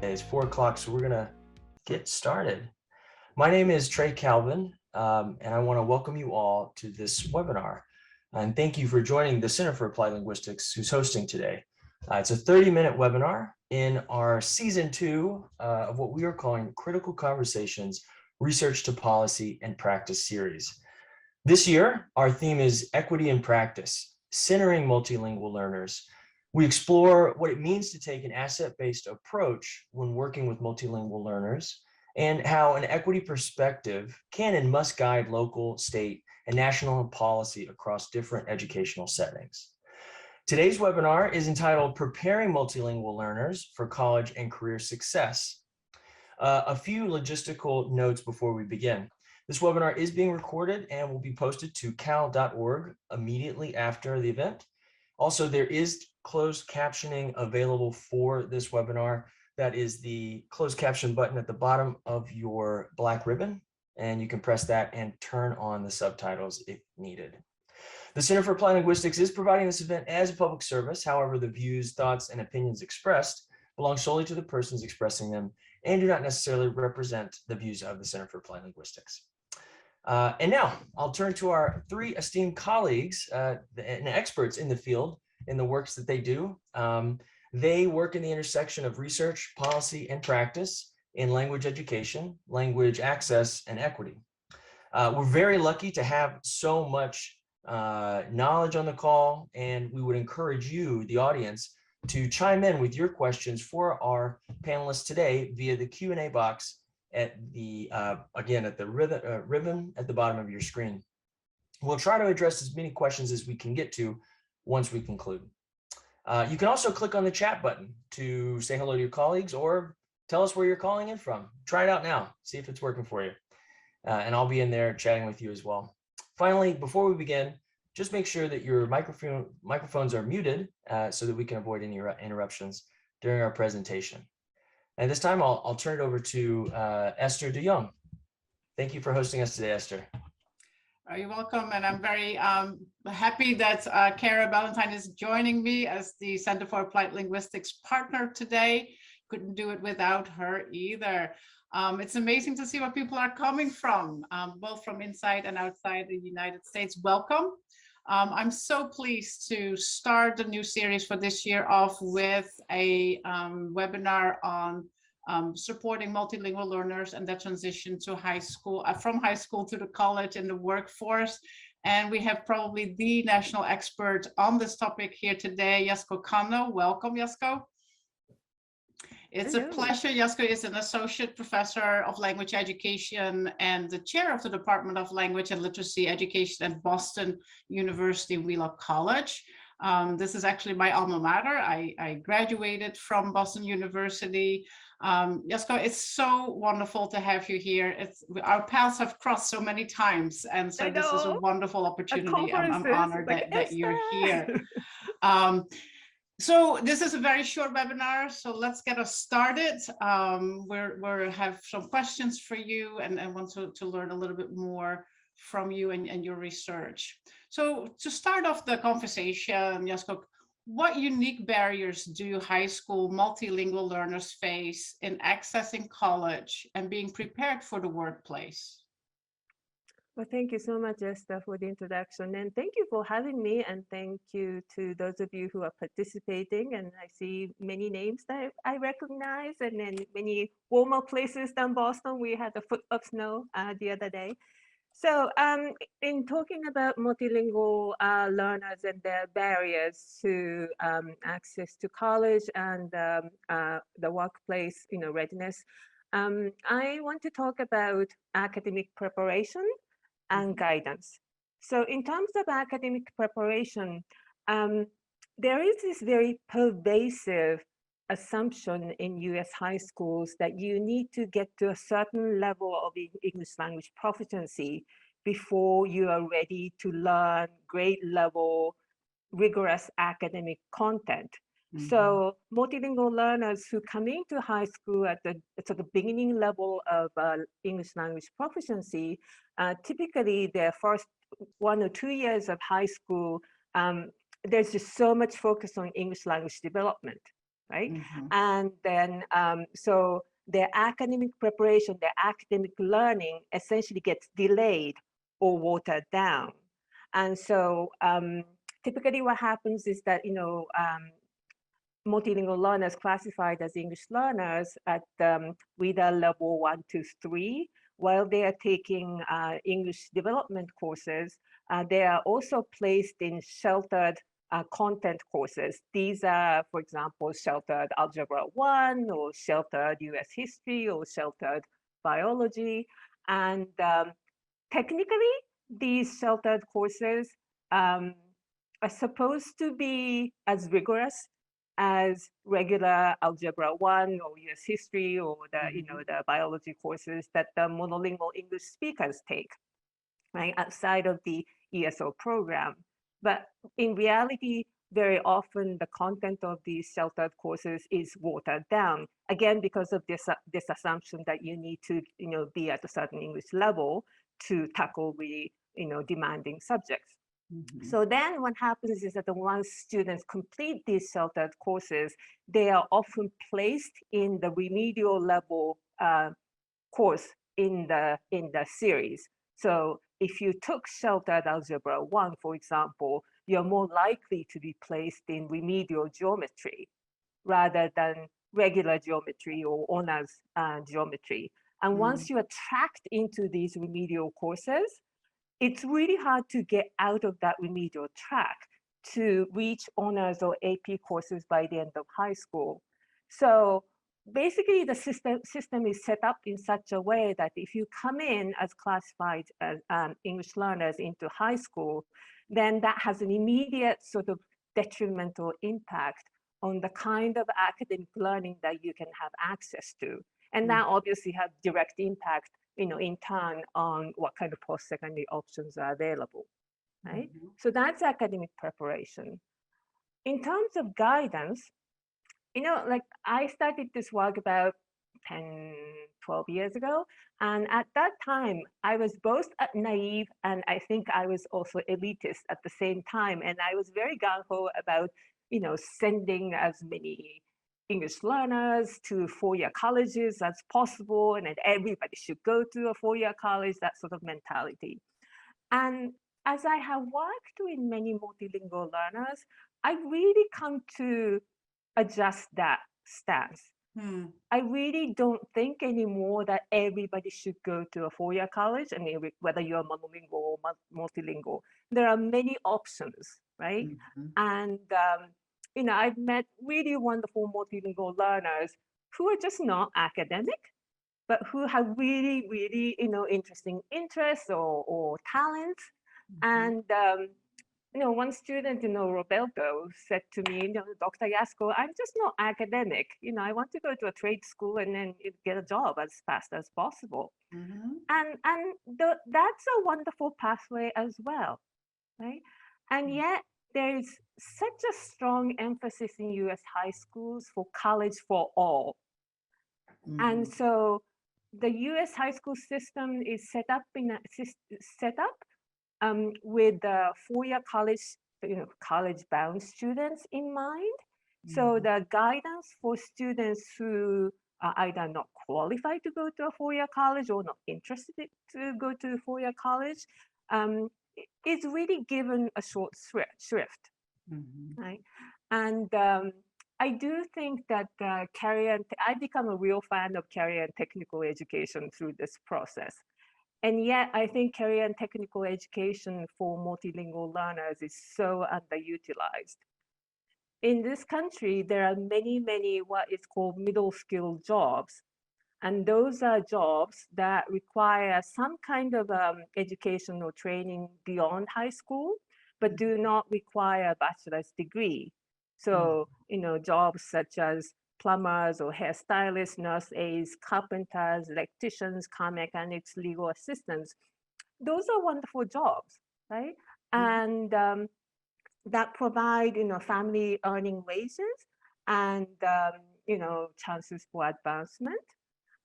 It's 4 o'clock, so we're gonna get started. My name is Trey Calvin, and I want to welcome you all to this webinar. And thank you for joining the Center for Applied Linguistics, who's hosting today. It's a 30-minute webinar in our season 2 of what we are calling Critical Conversations, Research to Policy and Practice series. This year, our theme is Equity in Practice, centering multilingual learners. We explore what it means to take an asset-based approach when working with multilingual learners and how an equity perspective can and must guide local, state, and national policy across different educational settings. Today's webinar is entitled Preparing Multilingual Learners for College and Career Success. A few logistical notes before we begin. This webinar is being recorded and will be posted to cal.org immediately after the event. Also, there is closed captioning available for this webinar. That is the closed caption button at the bottom of your black ribbon, and you can press that and turn on the subtitles if needed. The Center for Applied Linguistics is providing this event as a public service. However, the views, thoughts, and opinions expressed belong solely to the persons expressing them and do not necessarily represent the views of the Center for Applied Linguistics. And now I'll turn to our 3 esteemed colleagues and experts in the field in the works that they do. They work in the intersection of research, policy, and practice in language education, language access, and equity. We're very lucky to have so much knowledge on the call, and we would encourage you, the audience, to chime in with your questions for our panelists today via the Q&A box at the, again, at the ribbon at the bottom of your screen. We'll try to address as many questions as we can get to once we conclude. You can also click on the chat button to say hello to your colleagues or tell us where you're calling in from. Try it out now, see if it's working for you. And I'll be in there chatting with you as well. Finally, before we begin, just make sure that your microphones are muted so that we can avoid any interruptions during our presentation. And this time I'll turn it over to Ester de Jong. Thank you for hosting us today, Esther. You're welcome, and I'm very happy that Keira Ballantyne is joining me as the Center for Applied Linguistics partner today. Couldn't do it without her either. It's amazing to see where people are coming from, both from inside and outside the United States. Welcome. I'm so pleased to start the new series for this year off with a webinar on supporting multilingual learners and that transition to high school, from high school to the college and the workforce. And we have probably the national expert on this topic here today, Yasuko Kanno. Welcome, Yasuko. It's a pleasure. Yasuko is an associate professor of language education and the chair of the Department of Language and Literacy Education at Boston University Wheelock College. This is actually my alma mater. I graduated from Boston University. Yasuko, it's so wonderful to have you here. Our paths have crossed so many times, and so this is a wonderful opportunity. I'm honored that you're here. So this is a very short webinar, so let's get us started. We have some questions for you and want to learn a little bit more from you and your research. So to start off the conversation, Yasuko, what unique barriers do high school multilingual learners face in accessing college and being prepared for the workplace? Well, thank you so much, Esther, for the introduction, and thank you for having me, and thank you to those of you who are participating. And I see many names that I recognize, and then many warmer places than Boston. We had a foot of snow the other day. So in talking about multilingual learners and their barriers to access to college and the workplace, readiness, I want to talk about academic preparation and guidance. So in terms of academic preparation, there is this very pervasive assumption in US high schools that you need to get to a certain level of English language proficiency before you are ready to learn grade level, rigorous academic content. So multilingual learners who come into high school at the sort of beginning level of English language proficiency, typically their first 1 or 2 years of high school, there's just so much focus on English language development. right? Mhm. And then, so their academic preparation, their academic learning essentially gets delayed or watered down. And so typically what happens is that, multilingual learners classified as English learners at reader level 1 to 3, while they are taking English development courses, they are also placed in sheltered content courses. These are, for example, sheltered Algebra 1 or sheltered US history or sheltered biology. And technically, these sheltered courses are supposed to be as rigorous as regular Algebra 1 or US history or the biology courses that the monolingual English speakers take, right, outside of the ESO program. But in reality, very often the content of these sheltered courses is watered down, again, because of this assumption that you need to be at a certain English level to tackle really demanding subjects. So then what happens is that once students complete these sheltered courses, they are often placed in the remedial level course in the series. So if you took sheltered Algebra 1, for example, you're more likely to be placed in remedial geometry rather than regular geometry or honors geometry. And once you are tracked into these remedial courses, it's really hard to get out of that remedial track to reach honors or AP courses by the end of high school. So basically the system is set up in such a way that if you come in as classified as English learners into high school, then that has an immediate sort of detrimental impact on the kind of academic learning that you can have access to. And that obviously has direct impact in turn on what kind of post-secondary options are available, right? So that's academic preparation. In terms of guidance, like I started this work about 10, 12 years ago. And at that time, I was both naive and I think I was also elitist at the same time. And I was very gung-ho about, sending as many English learners to four-year colleges as possible, and that everybody should go to a four-year college, that sort of mentality. And as I have worked with many multilingual learners, I really come to adjust that stance. I really don't think anymore that everybody should go to a four-year college, and whether you're monolingual or multilingual. There are many options, right? And I've met really wonderful multilingual learners who are just not academic, but who have really, really, interesting interests or talents. And one student, Roberto, said to me, Dr. Yasuko, I'm just not academic. I want to go to a trade school and then get a job as fast as possible. And that's a wonderful pathway as well, right? And yet there is such a strong emphasis in US high schools for college for all. And so the US high school system is set up with the four-year college, college-bound students in mind. So the guidance for students who are either not qualified to go to a four-year college or not interested to go to a four-year college is really given a short shrift, right? And I do think that I become a real fan of career and technical education through this process. And yet, I think career and technical education for multilingual learners is so underutilized. In this country, there are many, many what is called middle skill jobs. And those are jobs that require some kind of education or training beyond high school, but do not require a bachelor's degree. So, jobs such as plumbers or hairstylists, nurse aides, carpenters, electricians, car mechanics, legal assistants. Those are wonderful jobs, right? And that provide, family earning wages and, chances for advancement.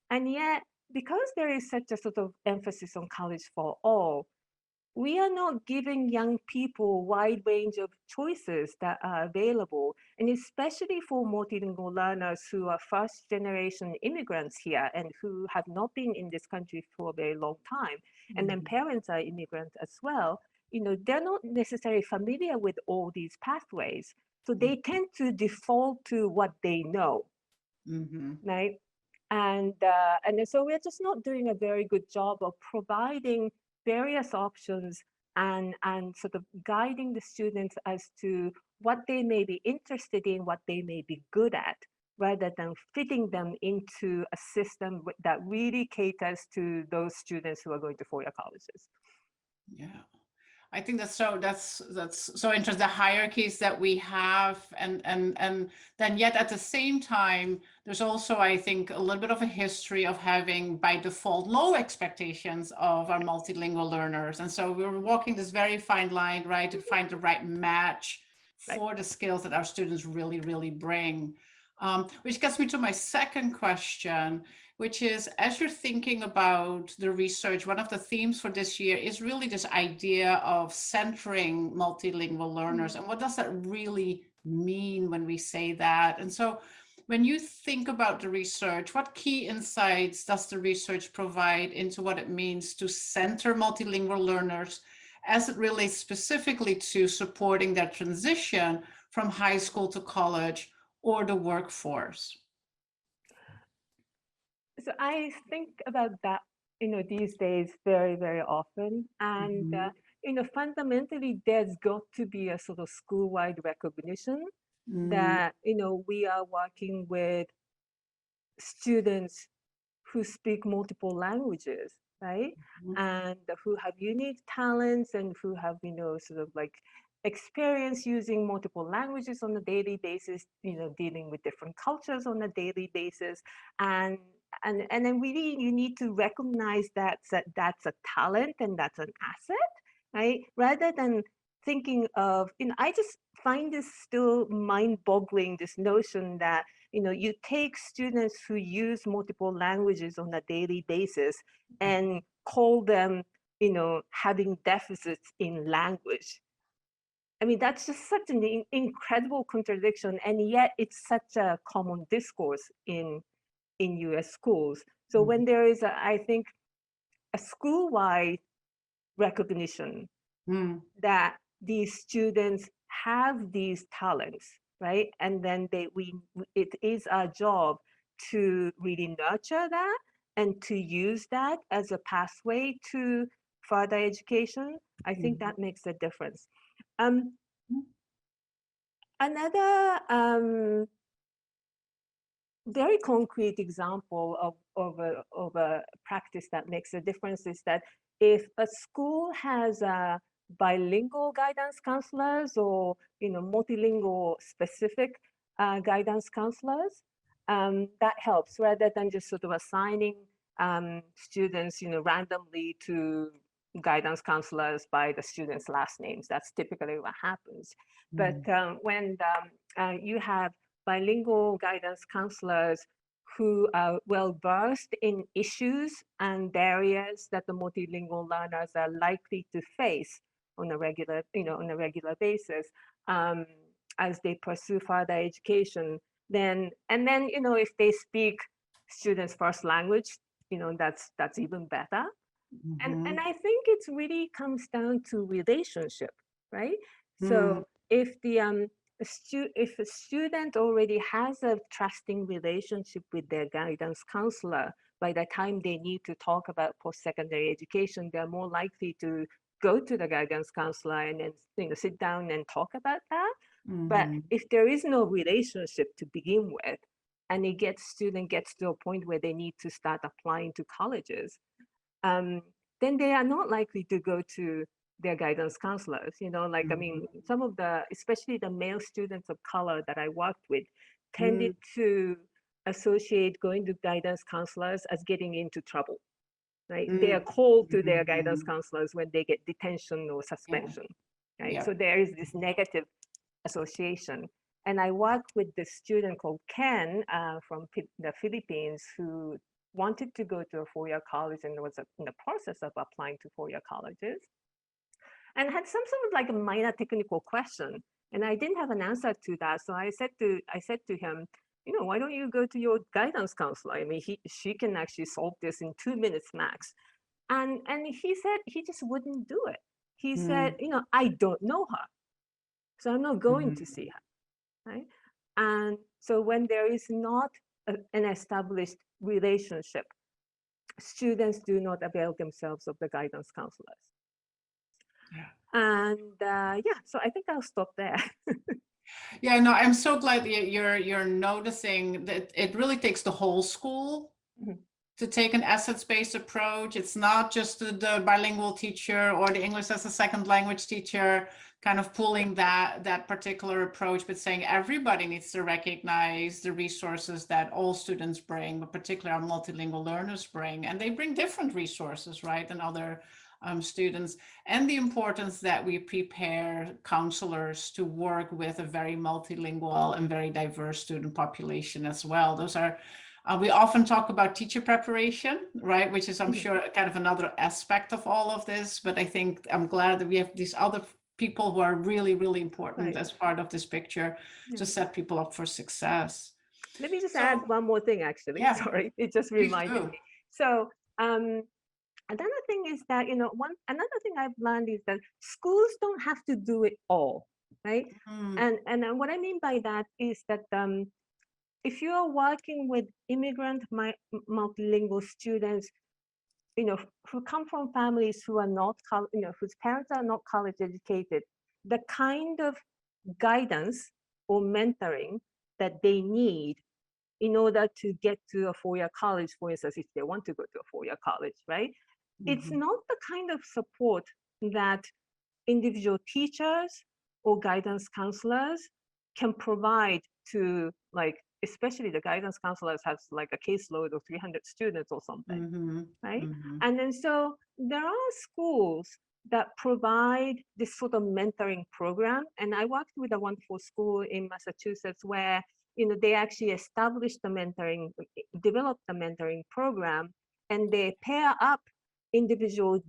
And yet, because there is such a sort of emphasis on college for all, we are not giving young people a wide range of choices that are available, and especially for multilingual learners who are first generation immigrants here and who have not been in this country for a very long time, and then parents are immigrants as well. They're not necessarily familiar with all these pathways, so they tend to default to what they know, right? And then so we're just not doing a very good job of providing various options and sort of guiding the students as to what they may be interested in, what they may be good at, rather than fitting them into a system that really caters to those students who are going to four-year colleges. Yeah. I think that's so interesting, the hierarchies that we have, and then yet at the same time, there's also, I think, a little bit of a history of having by default low expectations of our multilingual learners. And so we're walking this very fine line, right, to find the right match for the skills that our students really, really bring. Which gets me to my second question, which is, as you're thinking about the research, one of the themes for this year is really this idea of centering multilingual learners. And what does that really mean when we say that? And so when you think about the research, what key insights does the research provide into what it means to center multilingual learners as it relates specifically to supporting their transition from high school to college or the workforce? So I think about that, these days very, very often. And, fundamentally, there's got to be a sort of school-wide recognition that, we are working with students who speak multiple languages, right? And who have unique talents and who have, sort of like experience using multiple languages on a daily basis, dealing with different cultures on a daily basis. And then really you need to recognize that's a talent and that's an asset, right? Rather than thinking of, I just find this still mind-boggling, this notion that, you take students who use multiple languages on a daily basis and call them, having deficits in language. I mean, that's just such an incredible contradiction, and yet it's such a common discourse in US schools. So when there is, I think, a school-wide recognition that these students have these talents, right? And then it is our job to really nurture that and to use that as a pathway to further education. I think that makes a difference. Another very concrete example of a practice that makes a difference is that if a school has bilingual guidance counselors or multilingual specific guidance counselors, that helps rather than just sort of assigning students randomly to guidance counselors by the students' last names. That's typically what happens. But when you have bilingual guidance counselors who are well versed in issues and barriers that the multilingual learners are likely to face on a regular basis as they pursue further education. Then if they speak students' first language, that's even better. And I think it really comes down to relationship, right? So if if a student already has a trusting relationship with their guidance counselor, by the time they need to talk about post-secondary education, they're more likely to go to the guidance counselor and then sit down and talk about that. But if there is no relationship to begin with, and student gets to a point where they need to start applying to colleges, then they are not likely to go to their guidance counselors. I mean, some of especially the male students of color that I worked with tended to associate going to guidance counselors as getting into trouble, right? They are called to their guidance counselors when they get detention or suspension, right? So there is this negative association. And I worked with this student called Ken from the Philippines who wanted to go to a four-year college and was in the process of applying to four-year colleges. and had some sort of like a minor technical question. And I didn't have an answer to that. So I said to him, why don't you go to your guidance counselor? I mean, she can actually solve this in 2 minutes max. And he said he just wouldn't do it. He said, I don't know her, so I'm not going to see her, right? And so when there is not an established relationship, students do not avail themselves of the guidance counselors. Yeah. And so I think I'll stop there. Yeah, no, I'm so glad that you're noticing that it really takes the whole school to take an assets-based approach. It's not just the bilingual teacher or the English as a second language teacher kind of pulling that particular approach, but saying everybody needs to recognize the resources that all students bring, but particularly our multilingual learners bring. And they bring different resources, right, than other students, and the importance that we prepare counselors to work with a very multilingual and very diverse student population as well. Those are, we often talk about teacher preparation, right, which is, I'm sure, kind of another aspect of all of this, but I think I'm glad that we have these other people who are really, really important as part of this picture to set people up for success. Let me just add one more thing, actually. Yeah. Sorry, it just reminded me. So another thing is that, another thing I've learned is that schools don't have to do it all, right? And what I mean by that is that if you are working with immigrant multilingual students, who come from families who are not, whose parents are not college educated, the kind of guidance or mentoring that they need in order to get to a four-year college, for instance, if they want to go to a four-year college, right? It's not the kind of support that individual teachers or guidance counselors can provide to, like, especially the guidance counselors has like a caseload of 300 students or something, right? And then so there are schools that provide this sort of mentoring program. And I worked with a wonderful school in Massachusetts where, they actually established the mentoring, developed the mentoring program, and they pair up individual,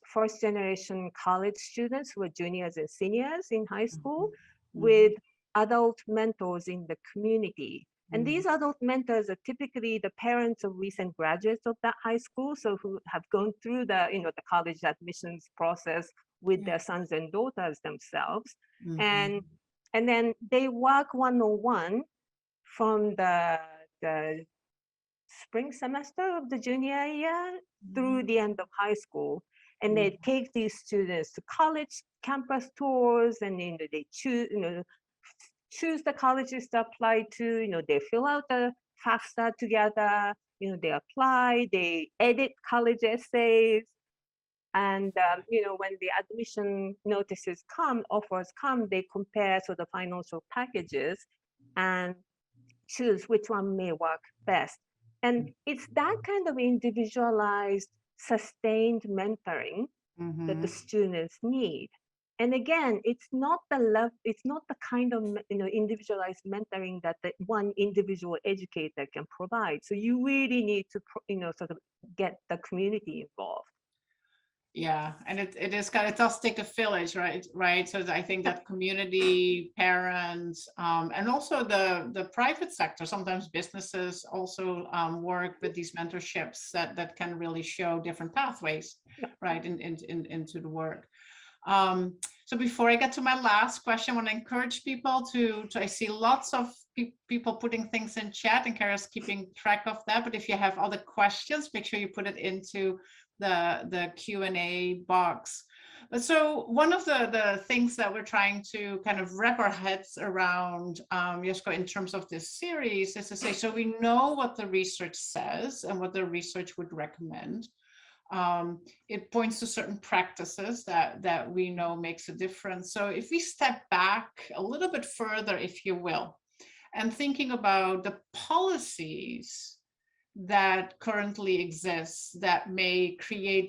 first generation college students who are juniors and seniors in high school with adult mentors in the community. And these adult mentors are typically the parents of recent graduates of that high school, so who have gone through the, the college admissions process with their sons and daughters themselves. And then they work one-on-one from the spring semester of the junior year through the end of high school. And they take these students to college campus tours, and they choose the colleges to apply to. They fill out the FAFSA together. They apply, they edit college essays, and when the admission notices come, offers come, they compare sort of financial packages and choose which one may work best. And it's that kind of individualized, sustained mentoring that the students need. And again, it's not the kind of individualized mentoring that the one individual educator can provide. So you really need to sort of get the community involved. Yeah, and it does take a village, right? So I think that community, parents, and also the private sector, sometimes businesses also work with these mentorships that can really show different pathways, right, into the work. So before I get to my last question, I want to encourage people to I see lots of people putting things in chat, and Keira's keeping track of that. But if you have other questions, make sure you put it into the Q&A box. But so one of the things that we're trying to kind of wrap our heads around, Yasuko, in terms of this series is to say, so we know what the research says and what the research would recommend. It points to certain practices that we know makes a difference. So if we step back a little bit further, if you will, and thinking about the policies that currently exist that may create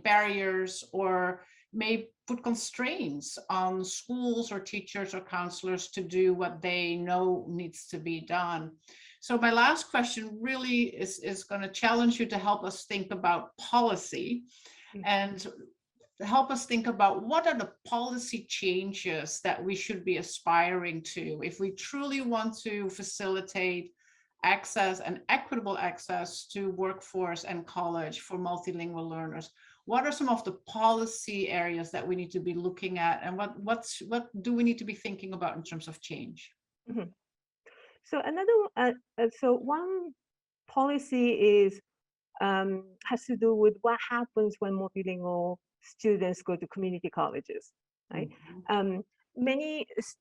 barriers or may put constraints on schools or teachers or counselors to do what they know needs to be done. So my last question really is going to challenge you to help us think about policy and help us think about what are the policy changes that we should be aspiring to if we truly want to facilitate access and equitable access to workforce and college for multilingual learners. What are some of the policy areas that we need to be looking at, and what do we need to be thinking about in terms of change? Mhm. So so one policy is has to do with what happens when multilingual students go to community colleges, right? Mhm.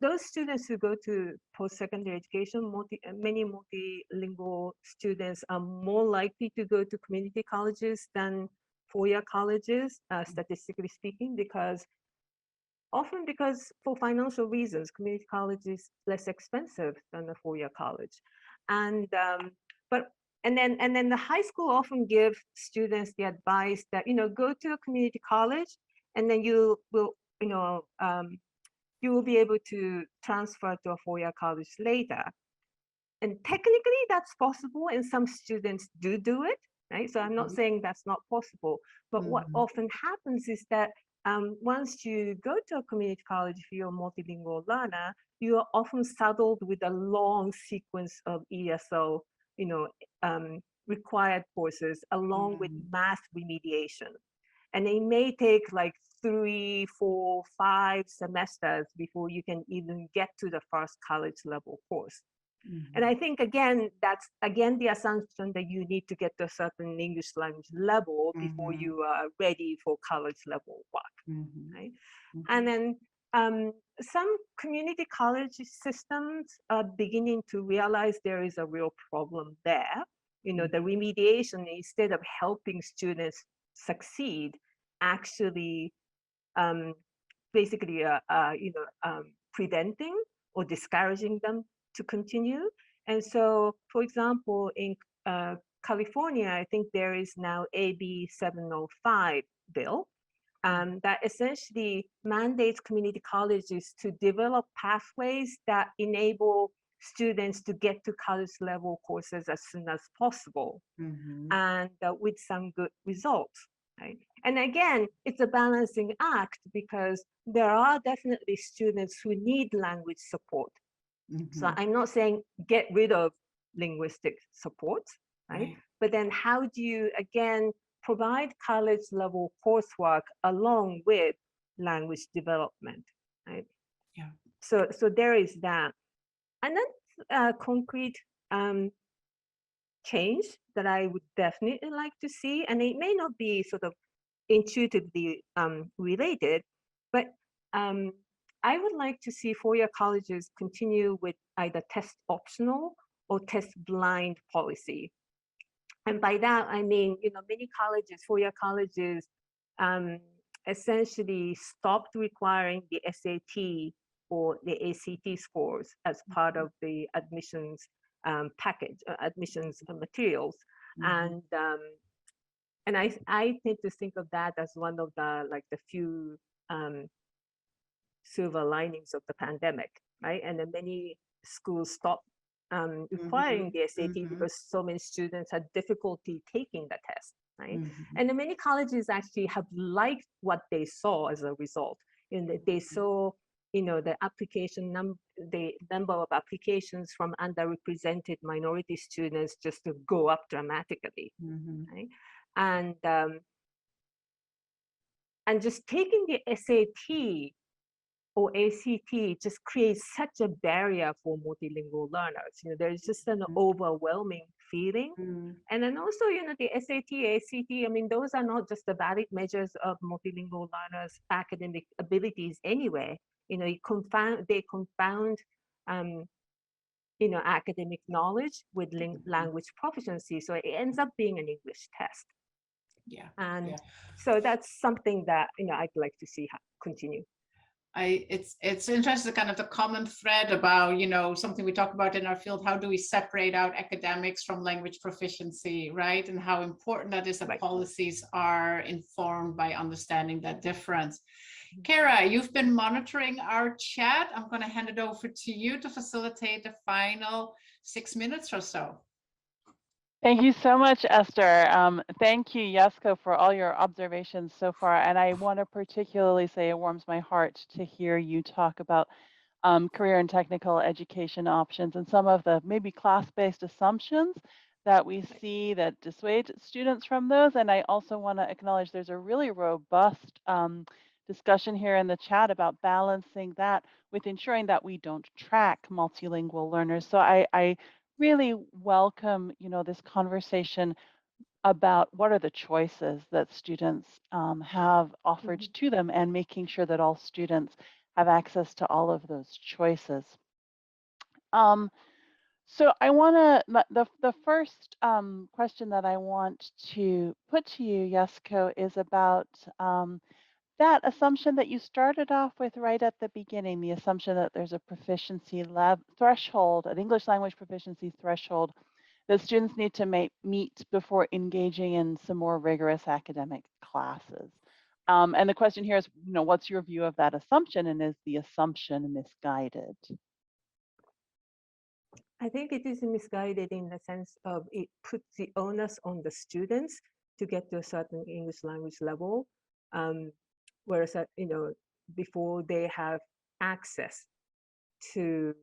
Those students who go to post-secondary education, many multilingual students are more likely to go to community colleges than four-year colleges, statistically speaking, often because for financial reasons, community college is less expensive than a four-year college. And but and then the high school often give students the advice that, go to a community college, and then you will be able to transfer to a four-year college later. And technically that's possible, and some students do it, right? So I'm not saying that's not possible, but what often happens is that once you go to a community college, if you're a multilingual learner, you are often saddled with a long sequence of ESL, required courses along with math remediation. And it may take like 3, 4, 5 semesters before you can even get to the first college level course. And I think, again, that's the assumption that you need to get to a certain English language level before you are ready for college level work, right? And then some community college systems are beginning to realize there is a real problem there. The remediation, instead of helping students succeed, actually basically preventing or discouraging them to continue. And so, for example, in California, I think there is now AB 705 bill that essentially mandates community colleges to develop pathways that enable students to get to college level courses as soon as possible, and with some good results. Right? And again, it's a balancing act because there are definitely students who need language support. So I'm not saying get rid of linguistic support, right? But then how do you, again, provide college level coursework along with language development, right? Yeah. So there is that. And then concrete change that I would definitely like to see, and it may not be sort of intuitively related, but I would like to see four-year colleges continue with either test optional or test blind policy. And by that, I mean, many colleges, four-year colleges, essentially stopped requiring the SAT or the ACT scores as part of the admissions package, admissions materials. And I tend to think of that as one of the few silver linings of the pandemic, right? And then many schools stopped requiring the SAT because so many students had difficulty taking the test, right? And then many colleges actually have liked what they saw as a result. They saw, the the number of applications from underrepresented minority students just to go up dramatically, right? And just taking the SAT or ACT just creates such a barrier for multilingual learners. There's just an overwhelming feeling. And then also, the SAT, ACT, I mean, those are not just the valid measures of multilingual learners' academic abilities anyway. They confound academic knowledge with language proficiency. So it ends up being an English test. Yeah. And so that's something that, I'd like to see continue. It's interesting, kind of the common thread about, something we talk about in our field, how do we separate out academics from language proficiency, right? And how important that is that policies are informed by understanding that difference. Keira, you've been monitoring our chat. I'm going to hand it over to you to facilitate the final 6 minutes or so. Thank you so much, Esther. Thank you, Yasuko, for all your observations so far. And I want to particularly say it warms my heart to hear you talk about career and technical education options and some of the maybe class-based assumptions that we see that dissuade students from those. And I also want to acknowledge there's a really robust discussion here in the chat about balancing that with ensuring that we don't track multilingual learners. So I really welcome, this conversation about what are the choices that students have offered to them and making sure that all students have access to all of those choices. So I want to, the first question that I want to put to you, Yasuko, is about that assumption that you started off with right at the beginning, the assumption that there's a proficiency threshold, an English language proficiency threshold that students need to meet before engaging in some more rigorous academic classes. And the question here is, what's your view of that assumption, and is the assumption misguided? I think it is misguided in the sense of it puts the onus on the students to get to a certain English language level, whereas before they have access to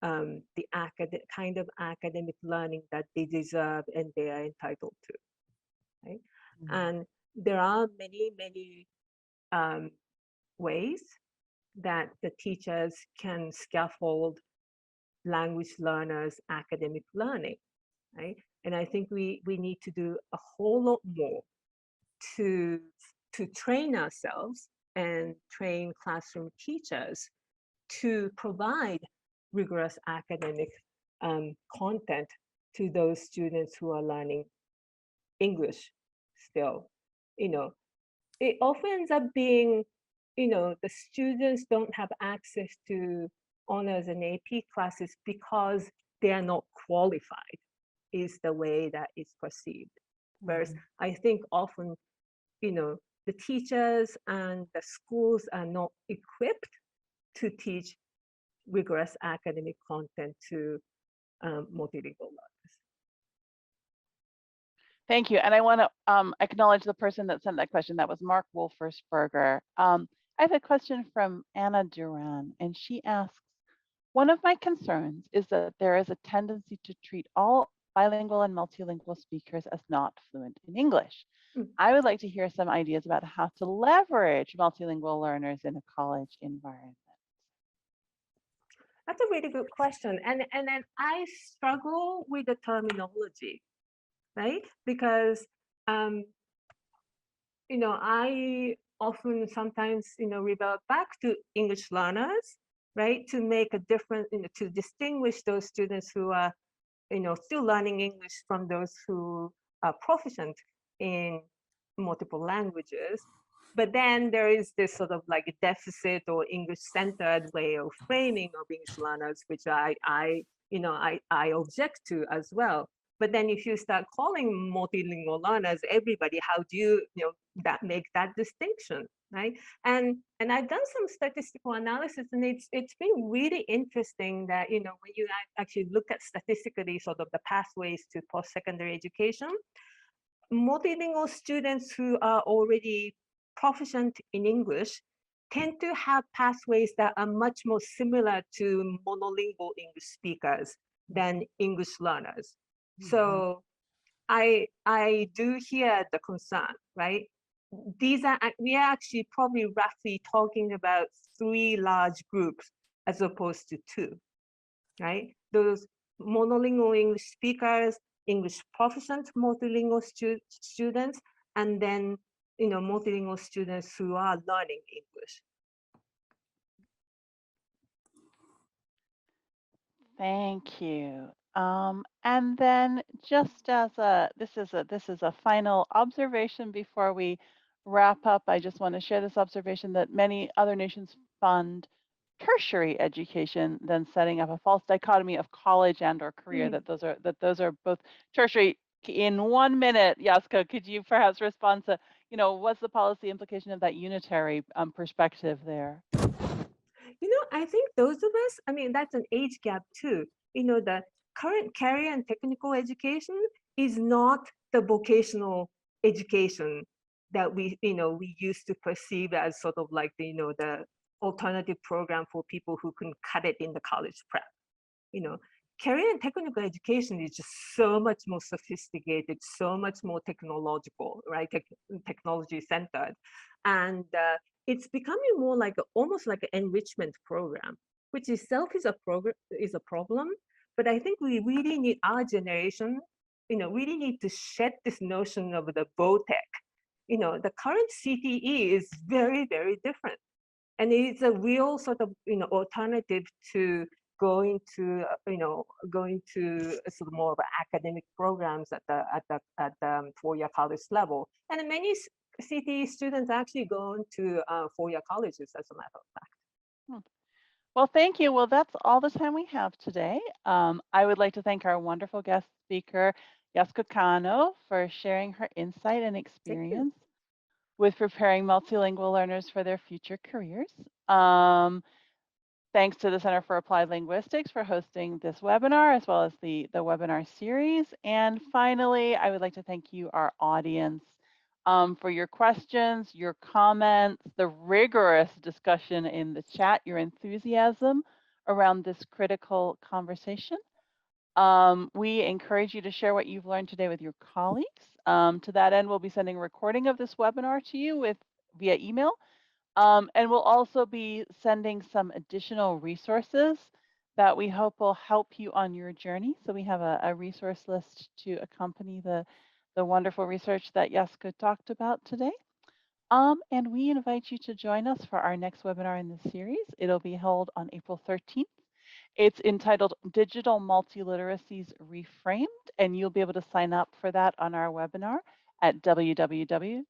the kind of academic learning that they deserve and they are entitled to, right? Mm-hmm. And there are many ways that the teachers can scaffold language learners' academic learning, right? And I think we need to do a whole lot more to train ourselves and train classroom teachers to provide rigorous academic content to those students who are learning English still. It often ends up being, the students don't have access to honors and AP classes because they are not qualified, is the way that it's perceived. Whereas I think often, the teachers and the schools are not equipped to teach rigorous academic content to multilingual learners. Thank you. And I want to acknowledge the person that sent that question. That was Mark Wolfersberger. I have a question from Anna Duran, and she asks, one of my concerns is that there is a tendency to treat all bilingual and multilingual speakers as not fluent in English. I would like to hear some ideas about how to leverage multilingual learners in a college environment. That's a really good question. And then I struggle with the terminology, right? Because, I often sometimes, revert back to English learners, right? To make a difference, to distinguish those students who are, still learning English from those who are proficient in multiple languages. But then there is this sort of like a deficit or English-centered way of framing of English learners, which I object to as well. But then if you start calling multilingual learners everybody, how do you, make that distinction, right? And I've done some statistical analysis, and it's been really interesting that, when you actually look at statistically sort of the pathways to post-secondary education, multilingual students who are already proficient in English tend to have pathways that are much more similar to monolingual English speakers than English learners. So I do hear the concern, right? We are actually probably roughly talking about 3 large groups as opposed to 2, right? Those monolingual English speakers, English proficient multilingual students, and then, multilingual students who are learning English. Thank you. And then just as this is a final observation before we wrap up, I just want to share this observation that many other nations fund tertiary education than setting up a false dichotomy of college and or career, that those are both tertiary. In 1 minute, Yasuko, could you perhaps respond to, what's the policy implication of that unitary perspective there? I think those of us, that's an age gap too. The current career and technical education is not the vocational education that we used to perceive as sort of like the alternative program for people who can cut it in the college prep. Career and technical education is just so much more sophisticated, so much more technological, right? Technology centered, and it's becoming more like almost like an enrichment program, which itself is a problem. But I think we really need, our generation, really need to shed this notion of the VOTEC. The current CTE is very, very different, and it's a real sort of alternative to going to sort of more of academic programs at the 4-year college level. And many CTE students actually go into 4-year colleges, as a matter of fact. Well, thank you. Well, that's all the time we have today. I would like to thank our wonderful guest speaker, Yasuko Kanno, for sharing her insight and experience with preparing multilingual learners for their future careers. Thanks to the Center for Applied Linguistics for hosting this webinar, as well as the webinar series. And finally, I would like to thank you, our audience, for your questions, your comments, the rigorous discussion in the chat, your enthusiasm around this critical conversation. We encourage you to share what you've learned today with your colleagues. To that end, we'll be sending a recording of this webinar to you via email. And we'll also be sending some additional resources that we hope will help you on your journey. So we have a resource list to accompany the wonderful research that Yasuko talked about today. And we invite you to join us for our next webinar in this series. It'll be held on April 13th. It's entitled Digital Multiliteracies Reframed, and you'll be able to sign up for that on our webinar at www.cal.org.